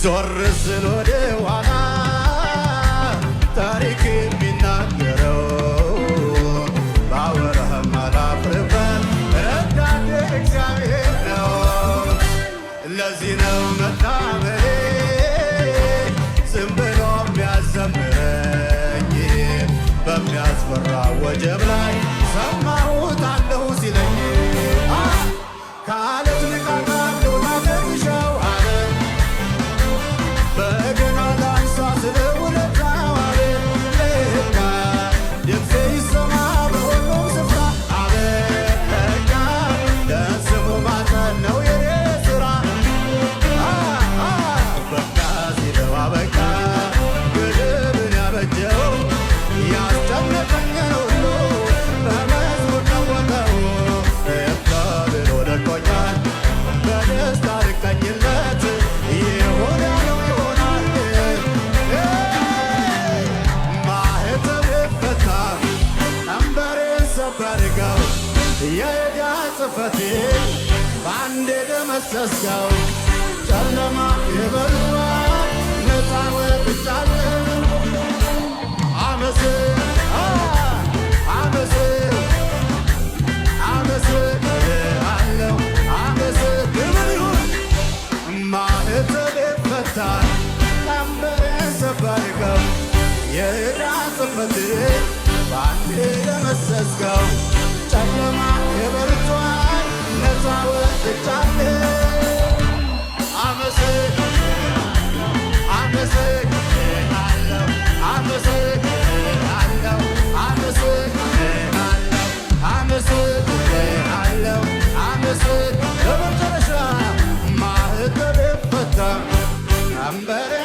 ዞር ስል ወደ ኋላ ታሪክ የሚናገረው ባወራህም አላፍርበት ረዳቴ እግዚአብሔር ነው። ለዚህ ነው መታመኔ ዝም ብሎ የሚያዘምረኝ በሚያስፈራ ወጀብ ላይ ሰማሁት አለሁ ሲለኝ ከአለት ንቃት አለው ላደርሻው አለ በገና ላንሳ ስለ ውለታው አለ ለካ ድምፄ ይሰማ በሁሉም ስፍራ አለ ለካ ለስሙ ማጠን ነው የኔ ሥራ በቃ ሲለው አበቃ ግድብን ያበጀው ያስጨነቀኝን ሁሉ በመዝሙር ለወጠው እብዳ ብሎ ለቆኛል በደስታ ልቀኝለት ይሆን ያለው ይሆናል ማኅተም ፈታ ቀንበሬን ሰበርከው የዕዳ ጽሕፈቴን በአንዴ ደመሰስከው ጨለማ የበርቷል ነፃ ወጥቻለሁ አመሰግንሃለሁ ክብር ይሁን ማኅተም ፈታ ቀንበሬን ሰበርከው የዕዳ ጽሕፈቴን በአንዴ ደመሰስከው ጨለማ የበርቷል ነፃ ወጥቻለሁ ለመጨረሻ ማኅተም ፈታ ቀንበሬን